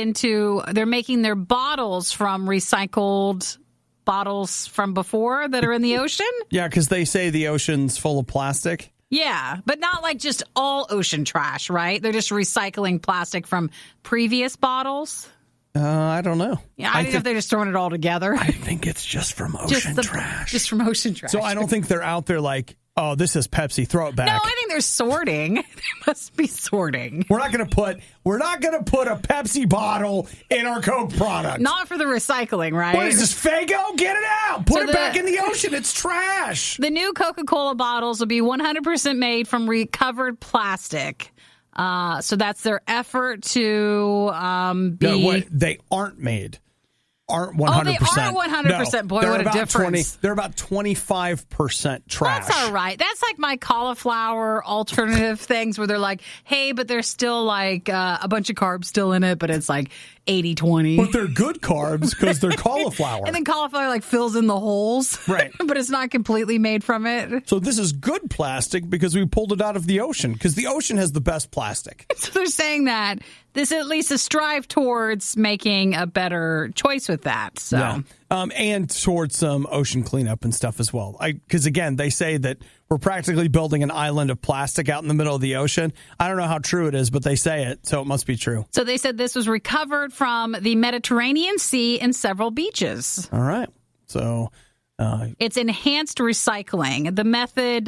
Speaker 2: they're making their bottles from recycled bottles from before that are in the ocean?
Speaker 1: Yeah, because they say the ocean's full of plastic.
Speaker 2: Yeah, but not like just all ocean trash, right? They're just recycling plastic from previous bottles.
Speaker 1: I don't know.
Speaker 2: Yeah, I don't know if they're just throwing it all together.
Speaker 1: I think it's just from ocean trash.
Speaker 2: Just from ocean trash.
Speaker 1: So I don't think they're out there like, oh, this is Pepsi, throw it back.
Speaker 2: No, I think they're sorting. They must be sorting.
Speaker 1: We're not gonna put a Pepsi bottle in our Coke product.
Speaker 2: Not for the recycling, right?
Speaker 1: What is this, Faygo? Get it out. Put it back in the ocean. It's trash.
Speaker 2: The new Coca-Cola bottles will be 100% made from recovered plastic. So that's their effort to be...
Speaker 1: No, what? They aren't made. aren't 100%.
Speaker 2: Oh, they aren't 100%. Boy, what a difference.
Speaker 1: They're about 25% trash.
Speaker 2: That's all right. That's like my cauliflower alternative things where they're like, hey, but there's still like a bunch of carbs still in it, but it's like 80-20.
Speaker 1: But they're good carbs because they're cauliflower.
Speaker 2: And then cauliflower like fills in the holes.
Speaker 1: Right.
Speaker 2: But it's not completely made from it.
Speaker 1: So this is good plastic because we pulled it out of the ocean because the ocean has the best plastic.
Speaker 2: So they're saying that this at least is strive towards making a better choice with that. So.
Speaker 1: Yeah. And towards some ocean cleanup and stuff as well. Because, again, they say that we're practically building an island of plastic out in the middle of the ocean. I don't know how true it is, but they say it, so it must be true.
Speaker 2: So they said this was recovered from the Mediterranean Sea and several beaches.
Speaker 1: All right. So...
Speaker 2: it's enhanced recycling. The method,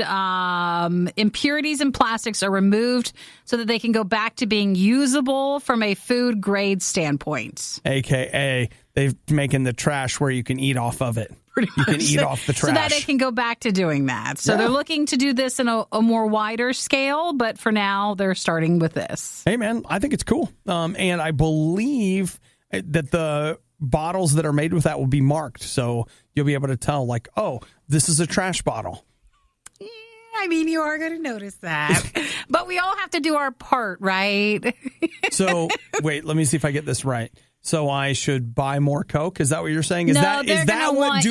Speaker 2: impurities in plastics are removed so that they can go back to being usable from a food grade standpoint.
Speaker 1: AKA, they're making the trash where you can eat off of it. You can eat off the trash.
Speaker 2: So that it can go back to doing that. So they're looking to do this in a more wider scale, but for now, they're starting with this.
Speaker 1: Hey, man, I think it's cool. And I believe that the bottles that are made with that will be marked, so you'll be able to tell, like, oh, this is a trash bottle.
Speaker 2: Yeah, I mean, you are going to notice that. But we all have to do our part, right?
Speaker 1: So, wait, let me see if I get this right. So I should buy more Coke? Is that what you're saying? Is that what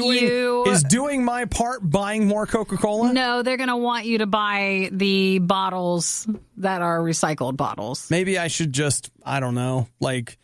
Speaker 1: doing my part buying more Coca-Cola?
Speaker 2: No, they're going to want you to buy the bottles that are recycled bottles.
Speaker 1: Maybe I should just, I don't know, like...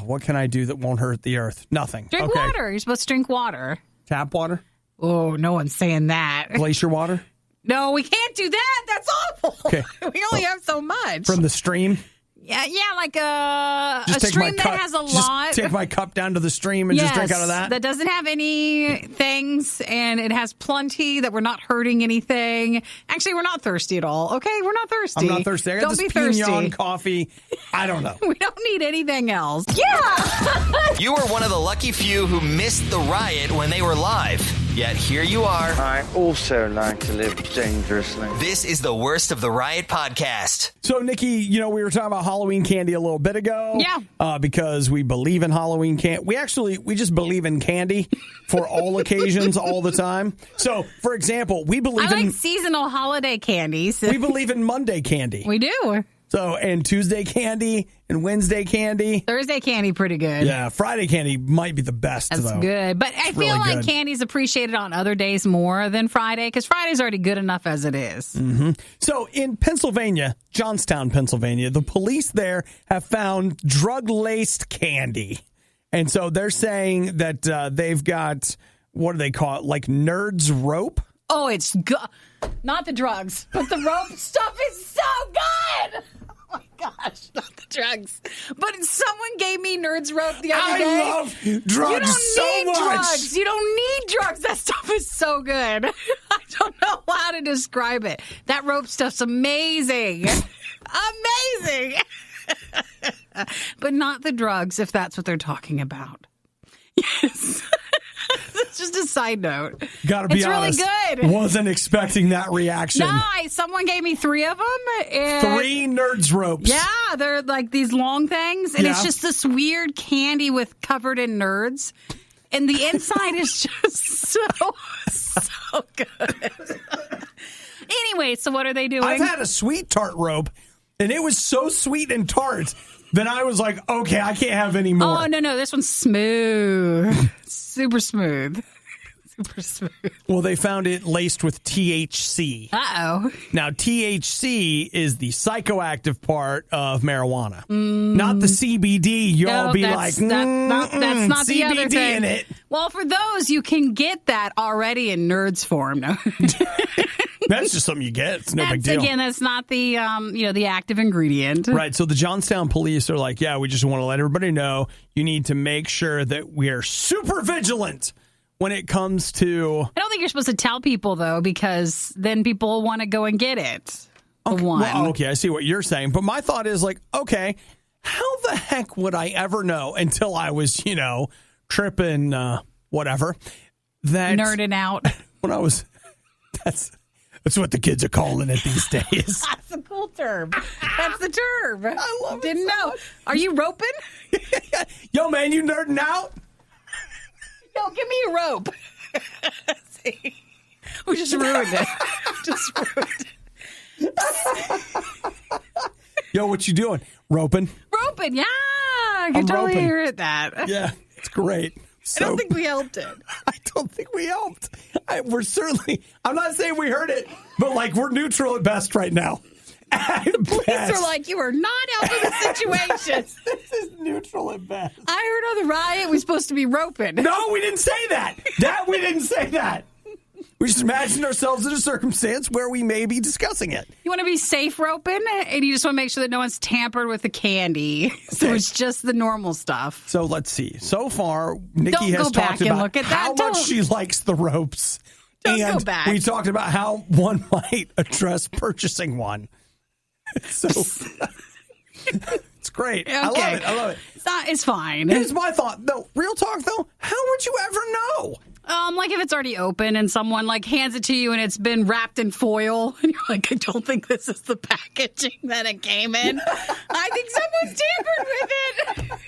Speaker 1: what can I do that won't hurt the earth? Nothing.
Speaker 2: Drink water. You're supposed to drink water.
Speaker 1: Tap water?
Speaker 2: Oh, no one's saying that.
Speaker 1: Glacier water?
Speaker 2: No, we can't do that. That's awful.
Speaker 1: Okay.
Speaker 2: We only have so much.
Speaker 1: From the stream?
Speaker 2: Yeah, like a stream that has a lot.
Speaker 1: Just take my cup down to the stream and just drink out of that?
Speaker 2: That doesn't have any things, and it has plenty that we're not hurting anything. Actually, we're not thirsty at all. Okay, we're not thirsty.
Speaker 1: I'm not thirsty. I got this Pignon coffee. I don't know.
Speaker 2: We don't need anything else. Yeah!
Speaker 3: You were one of the lucky few who missed the riot when they were live. Yet here you are.
Speaker 4: I also like to live dangerously.
Speaker 3: This is the Worst of the Riot podcast.
Speaker 1: So, Nikki, we were talking about Halloween candy a little bit ago.
Speaker 2: Yeah.
Speaker 1: Because we believe in Halloween candy. We just believe in candy for all occasions, all the time. So, for example, we believe in
Speaker 2: seasonal holiday candies.
Speaker 1: We believe in Monday candy.
Speaker 2: We do.
Speaker 1: So, and Tuesday candy and Wednesday candy.
Speaker 2: Thursday candy, pretty good.
Speaker 1: Yeah, Friday candy might be the best,
Speaker 2: That's
Speaker 1: though.
Speaker 2: good. But I feel like candy's appreciated on other days more than Friday, because Friday's already good enough as it is.
Speaker 1: Mm-hmm. So in Pennsylvania, Johnstown, Pennsylvania, the police there have found drug-laced candy. And so they're saying that they've got, what do they call it, like Nerds Rope?
Speaker 2: Oh, it's not the drugs, but the rope stuff is so good. Oh my gosh, not the drugs. But someone gave me Nerds Rope the other day.
Speaker 1: I love drugs so much.
Speaker 2: Drugs. You don't need drugs. That stuff is so good. I don't know how to describe it. That rope stuff's amazing. Amazing. But not the drugs, if that's what they're talking about. Yes. That's just a side note.
Speaker 1: Gotta be honest.
Speaker 2: It's really good.
Speaker 1: Wasn't expecting that reaction.
Speaker 2: No, someone gave me 3 of them.
Speaker 1: And 3 Nerds Ropes.
Speaker 2: Yeah, they're like these long things. And it's just this weird candy covered in nerds. And the inside is just so good. Anyway, so what are they doing?
Speaker 1: I've had a sweet tart rope, and it was so sweet and tart. Then I was like, okay, I can't have any more.
Speaker 2: Oh, no. This one's smooth. Super smooth. Super smooth.
Speaker 1: Well, they found it laced with THC.
Speaker 2: Uh-oh.
Speaker 1: Now, THC is the psychoactive part of marijuana. Not the CBD. Y'all that's not CBD
Speaker 2: the other thing.
Speaker 1: In it.
Speaker 2: Well, for those, you can get that already in Nerds form. No.
Speaker 1: That's just something you get. It's no big deal.
Speaker 2: Again, that's not the the active ingredient.
Speaker 1: Right. So the Johnstown police are like, yeah, we just want to let everybody know you need to make sure that we are super vigilant when it comes to.
Speaker 2: I don't think you're supposed to tell people, though, because then people want to go and get it.
Speaker 1: Okay. Well, okay, I see what you're saying. But my thought is like, okay, how the heck would I ever know until I was, tripping, whatever. That
Speaker 2: nerding out.
Speaker 1: When I was, that's what the kids are calling it these days.
Speaker 2: That's a cool term. That's the term.
Speaker 1: I love it.
Speaker 2: Didn't know.
Speaker 1: Much.
Speaker 2: Are you roping?
Speaker 1: Yo, man, you nerding out?
Speaker 2: No, give me a rope. See? We just ruined it.
Speaker 1: Yo, what you doing? Roping?
Speaker 2: Roping, yeah. I can totally hear that.
Speaker 1: Yeah, it's great. So,
Speaker 2: I don't think we helped it.
Speaker 1: I don't think we helped. I'm not saying we heard it, but like we're neutral at best right now.
Speaker 2: The police are like, you are not helping the situation.
Speaker 1: This is neutral at best.
Speaker 2: I heard on the riot we're supposed to be roping.
Speaker 1: No, we didn't say that. We didn't say that. We just imagined ourselves in a circumstance where we may be discussing it.
Speaker 2: You want to be safe roping, and you just want to make sure that no one's tampered with the candy. Okay. So it's just the normal stuff.
Speaker 1: So let's see. So far, Nikki has talked about how much she likes the ropes.
Speaker 2: Don't go back.
Speaker 1: We talked about how one might address purchasing one. So it's great.
Speaker 2: Okay.
Speaker 1: I love it.
Speaker 2: It's fine.
Speaker 1: Here's my thought, though. Real talk, though. How would you ever know?
Speaker 2: Like if it's already open and someone like hands it to you and it's been wrapped in foil and you're like, I don't think this is the packaging that it came in. I think someone's tampered with it.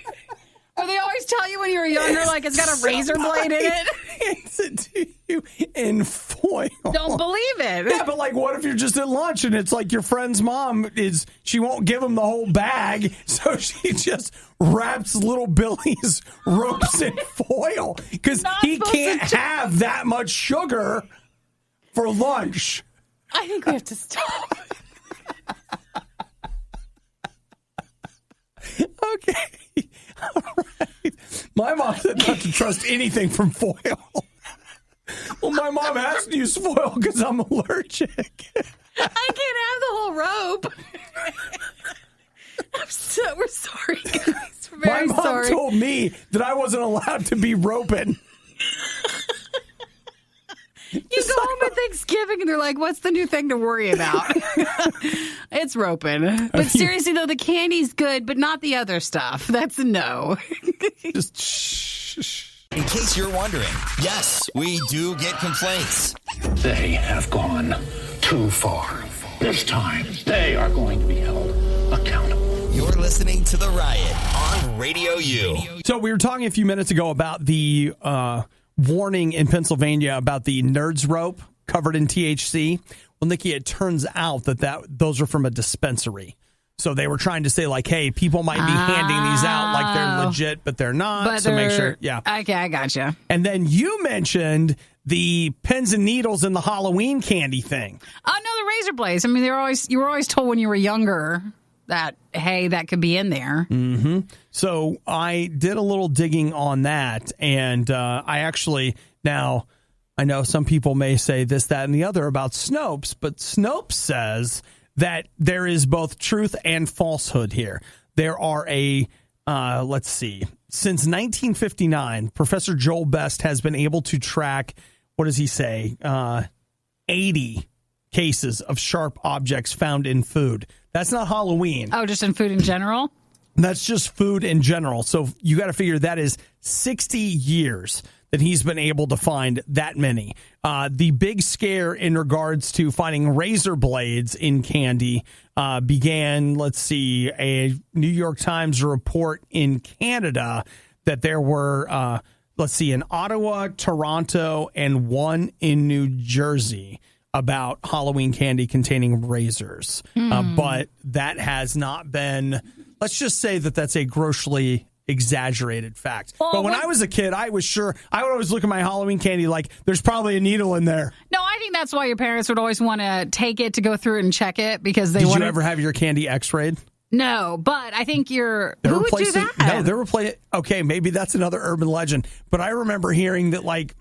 Speaker 2: Or they always tell you when you were younger, like it's got a razor blade in it.
Speaker 1: Hands it to you in foil.
Speaker 2: Don't believe it.
Speaker 1: Yeah, but like, what if you're just at lunch and it's like your friend's mom she won't give him the whole bag, so she just wraps little Billy's ropes in foil because he can't have that much sugar for lunch.
Speaker 2: I think we have to stop.
Speaker 1: Okay. All right. My mom said not to trust anything from foil. Well, my mom has to use foil because I'm allergic.
Speaker 2: I can't have the whole rope. We're sorry, guys. We're very
Speaker 1: my mom
Speaker 2: sorry.
Speaker 1: told me that I wasn't allowed to be roping.
Speaker 2: You go home at Thanksgiving and they're like, what's the new thing to worry about? It's roping. But seriously, though, the candy's good, but not the other stuff. That's a no.
Speaker 1: Just shh.
Speaker 3: In case you're wondering, yes, we do get complaints.
Speaker 5: They have gone too far. This time, they are going to be held accountable.
Speaker 3: You're listening to The Riot on Radio U.
Speaker 1: So we were talking a few minutes ago about the warning in Pennsylvania about the Nerds rope covered in THC. Well, Nikki, it turns out that those are from a dispensary. So they were trying to say, like, hey, people might be handing these out like they're legit, but they're not.
Speaker 2: But
Speaker 1: so make sure. Yeah.
Speaker 2: Okay, I gotcha.
Speaker 1: And then you mentioned the pins and needles in the Halloween candy thing.
Speaker 2: Oh, no, the razor blades. I mean, you were always told when you were younger that, hey, that could be in there.
Speaker 1: Mm-hmm. So I did a little digging on that, and I actually, now, I know some people may say this, that, and the other about Snopes, but Snopes says that there is both truth and falsehood here. There are let's see, since 1959, Professor Joel Best has been able to track, what does he say, 80 cases of sharp objects found in food. That's not Halloween.
Speaker 2: Oh, just in food in general?
Speaker 1: That's just food in general. So you got to figure that is 60 years that he's been able to find that many. The big scare in regards to finding razor blades in candy began, let's see, a New York Times report in Canada that there were, in Ottawa, Toronto, and one in New Jersey about Halloween candy containing razors. But that has not been, let's just say that that's a grossly exaggerated fact. Well, but when I was a kid, I was sure, I would always look at my Halloween candy like there's probably a needle in there.
Speaker 2: No, I think that's why your parents would always want to take it to go through it and check it because they
Speaker 1: Did you ever have your candy x-rayed?
Speaker 2: No, but I think who would do that?
Speaker 1: No, they were playing. Okay, maybe that's another urban legend. But I remember hearing that, like,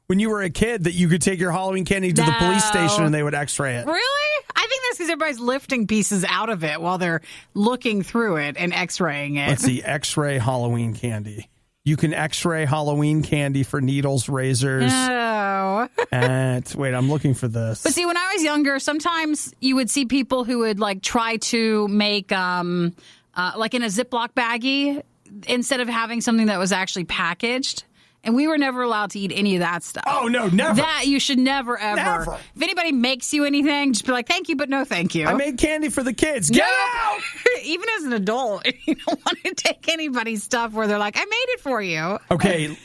Speaker 1: when you were a kid, that you could take your Halloween candy to the police station and they would x-ray it.
Speaker 2: Really? I think that's because everybody's lifting pieces out of it while they're looking through it and x-raying it.
Speaker 1: Let's see, x-ray Halloween candy. You can x-ray Halloween candy for needles, razors.
Speaker 2: Oh.
Speaker 1: Wait, I'm looking for this.
Speaker 2: But see, when I was younger, sometimes you would see people who would like try to make like in a Ziploc baggie instead of having something that was actually packaged. And we were never allowed to eat any of that stuff.
Speaker 1: Oh, no, never.
Speaker 2: That you should never, ever.
Speaker 1: Never.
Speaker 2: If anybody makes you anything, just be like, thank you, but no thank you.
Speaker 1: I made candy for the kids. Get out!
Speaker 2: Even as an adult, you don't want to take anybody's stuff where they're like, I made it for you.
Speaker 1: Okay,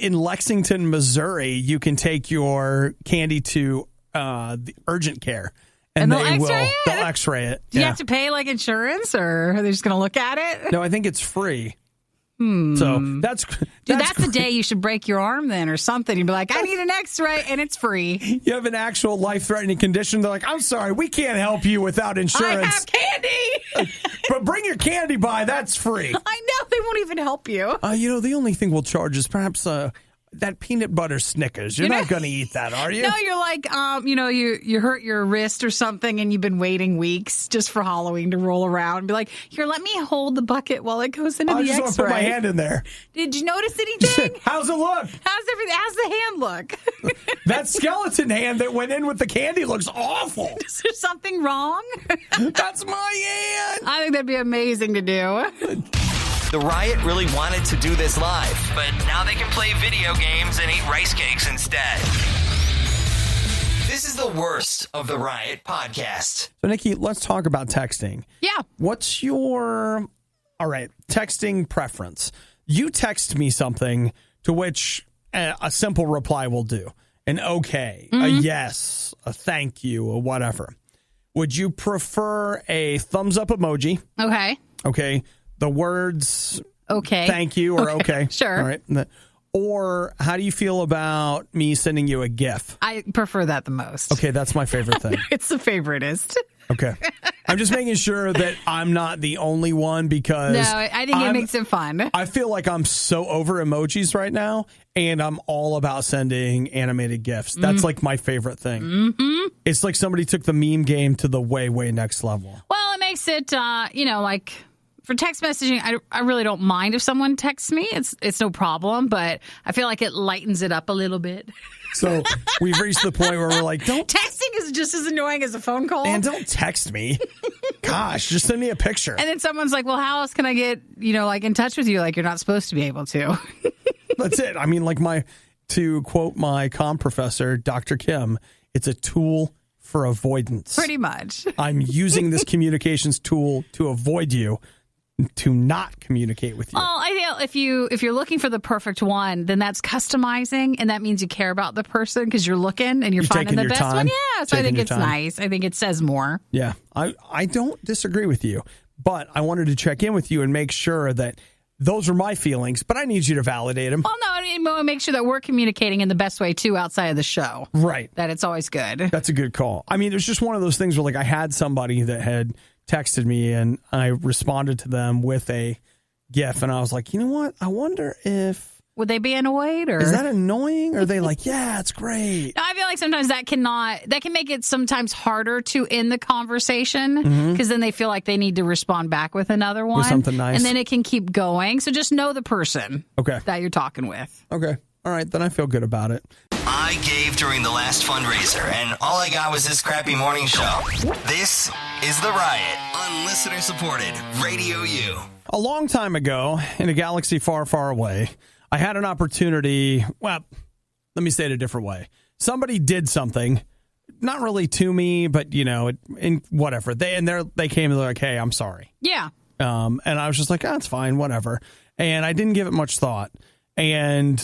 Speaker 1: in Lexington, Missouri, you can take your candy to the urgent care. And
Speaker 2: they'll
Speaker 1: X-ray it.
Speaker 2: Do you have to pay like insurance, or are they just going to look at it?
Speaker 1: No, I think it's free. So that's
Speaker 2: the day you should break your arm then or something. You'd be like, I need an X-ray, and it's free.
Speaker 1: You have an actual life-threatening condition. They're like, I'm sorry, we can't help you without insurance.
Speaker 2: I have candy.
Speaker 1: But bring your candy by. That's free.
Speaker 2: I know. They won't even help you.
Speaker 1: The only thing we'll charge is perhaps that peanut butter Snickers. You're not going to eat that, are you?
Speaker 2: No, you're like, you hurt your wrist or something, and you've been waiting weeks just for Halloween to roll around. Be like, here, let me hold the bucket while it goes into the X-ray.
Speaker 1: I just want to put my hand in there.
Speaker 2: Did you notice anything?
Speaker 1: How's it look?
Speaker 2: How's the hand look?
Speaker 1: That skeleton hand that went in with the candy looks awful.
Speaker 2: Is there something wrong?
Speaker 1: That's my hand.
Speaker 2: I think that'd be amazing to do.
Speaker 3: The Riot really wanted to do this live, but now they can play video games and eat rice cakes instead. This is the worst of the Riot podcast.
Speaker 1: So, Nikki, let's talk about texting.
Speaker 2: Yeah.
Speaker 1: What's your, texting preference? You text me something to which a simple reply will do. An okay, a yes, a thank you, or whatever. Would you prefer a thumbs up emoji? Okay. The words thank you or okay.
Speaker 2: Sure.
Speaker 1: All right. Or how do you feel about me sending you a GIF?
Speaker 2: I prefer that the most.
Speaker 1: Okay, that's my favorite thing.
Speaker 2: It's the favoritist.
Speaker 1: Okay. I'm just making sure that I'm not the only one because...
Speaker 2: No, I think it makes it fun.
Speaker 1: I feel like I'm so over emojis right now, and I'm all about sending animated GIFs. That's like my favorite thing. Mm-hmm. It's like somebody took the meme game to the way, way next level.
Speaker 2: Well, it makes it, like... For text messaging, I really don't mind if someone texts me. It's no problem, but I feel like it lightens it up a little bit.
Speaker 1: So we've reached the point where we're like, don't...
Speaker 2: Texting is just as annoying as a phone call.
Speaker 1: Man, don't text me. Gosh, just send me a picture.
Speaker 2: And then someone's like, well, how else can I get, in touch with you? Like, you're not supposed to be able to.
Speaker 1: That's it. I mean, to quote my comm professor, Dr. Kim, it's a tool for avoidance.
Speaker 2: Pretty much.
Speaker 1: I'm using this communications tool to avoid you, to not communicate with you.
Speaker 2: Well, I feel if you're looking for the perfect one, then that's customizing, and that means you care about the person because you're looking and you're finding the best one. Yeah, so I think it's nice. I think it says more.
Speaker 1: Yeah, I don't disagree with you, but I wanted to check in with you and make sure that those are my feelings, but I need you to validate them.
Speaker 2: Well, no, I mean, make sure that we're communicating in the best way, too, outside of the show.
Speaker 1: Right.
Speaker 2: That it's always good.
Speaker 1: That's a good call. I mean, it was just one of those things where, I had somebody that had texted me and I responded to them with a GIF, and I was like, you know what? I wonder if...
Speaker 2: Would they be annoyed, or
Speaker 1: is that annoying? Or are they like, yeah, it's great?
Speaker 2: No, I feel like sometimes that can make it sometimes harder to end the conversation because then they feel like they need to respond back with another one.
Speaker 1: With something nice.
Speaker 2: And then it can keep going. So just know the person that you're talking with.
Speaker 1: Okay. All right. Then I feel good about it.
Speaker 3: I gave during the last fundraiser, and all I got was this crappy morning show. This is The Riot on listener-supported RadioU.
Speaker 1: A long time ago, in a galaxy far, far away, I had an opportunity. Well, let me say it a different way. Somebody did something, not really to me, but in whatever. They came and they're like, "Hey, I'm sorry."
Speaker 2: Yeah.
Speaker 1: And I was just like, "Oh, it's fine, whatever." And I didn't give it much thought. And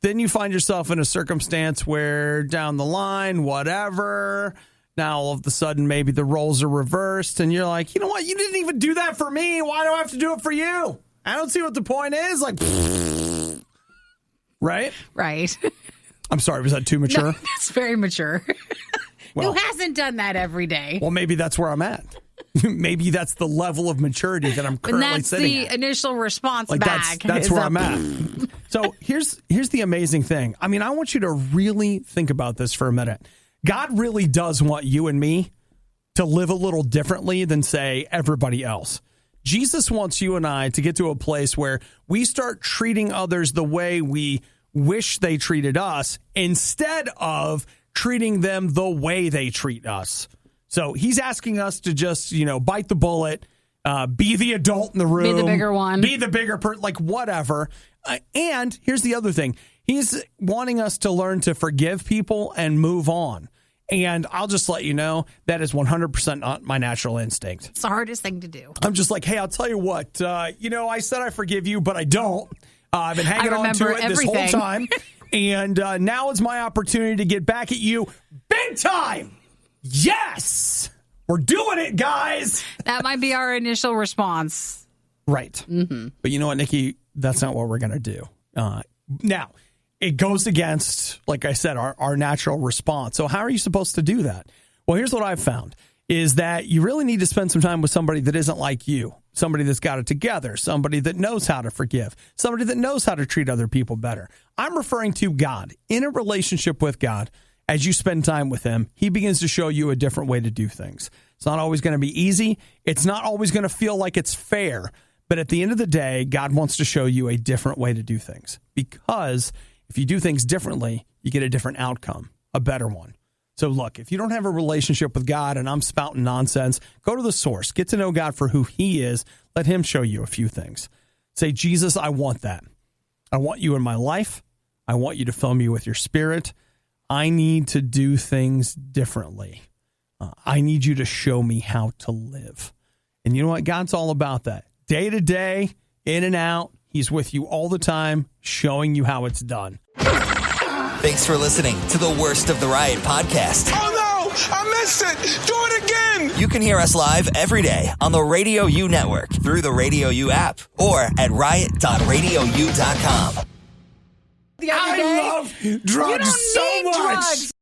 Speaker 1: then you find yourself in a circumstance where down the line, whatever. Now all of a sudden, maybe the roles are reversed, and you're like, you know what? You didn't even do that for me. Why do I have to do it for you? I don't see what the point is. Like. Right?
Speaker 2: Right.
Speaker 1: I'm sorry, was that too mature?
Speaker 2: No, that's very mature.
Speaker 1: Well,
Speaker 2: who hasn't done that every day?
Speaker 1: Well, maybe that's where I'm at. Maybe that's the level of maturity that I'm currently sitting at.
Speaker 2: That's the initial response back.
Speaker 1: That's where I'm at. So here's the amazing thing. I mean, I want you to really think about this for a minute. God really does want you and me to live a little differently than, say, everybody else. Jesus wants you and I to get to a place where we start treating others the way we wish they treated us instead of treating them the way they treat us. So he's asking us to just, bite the bullet, Be the adult in the room.
Speaker 2: Be the bigger one.
Speaker 1: Be the bigger person, like whatever. And here's the other thing. He's wanting us to learn to forgive people and move on. And I'll just let you know, that is 100% not my natural instinct.
Speaker 2: It's the hardest thing to do.
Speaker 1: I'm just like, hey, I'll tell you what. I said I forgive you, but I don't. I've been hanging on to it this whole time. And now is my opportunity to get back at you big time. Yes. We're doing it, guys.
Speaker 2: That might be our initial response.
Speaker 1: Right.
Speaker 2: Mm-hmm.
Speaker 1: But you know what, Nikki? That's not what we're going to do. Now, it goes against, like I said, our natural response. So how are you supposed to do that? Well, here's what I've found, is that you really need to spend some time with somebody that isn't like you, somebody that's got it together, somebody that knows how to forgive, somebody that knows how to treat other people better. I'm referring to God. In a relationship with God, as you spend time with him, he begins to show you a different way to do things. It's not always going to be easy. It's not always going to feel like it's fair. But at the end of the day, God wants to show you a different way to do things, because if you do things differently, you get a different outcome, a better one. So look, if you don't have a relationship with God and I'm spouting nonsense, go to the source. Get to know God for who he is. Let him show you a few things. Say, Jesus, I want that. I want you in my life. I want you to fill me with your spirit. I need to do things differently. I need you to show me how to live. And you know what? God's all about that. Day to day, in and out. He's with you all the time, showing you how it's done.
Speaker 3: Thanks for listening to the Worst of the Riot podcast.
Speaker 6: Oh, no! I missed it! Do it again!
Speaker 3: You can hear us live every day on the RadioU network through the RadioU app or at riot.radiou.com.
Speaker 1: I love drugs so much. Drugs.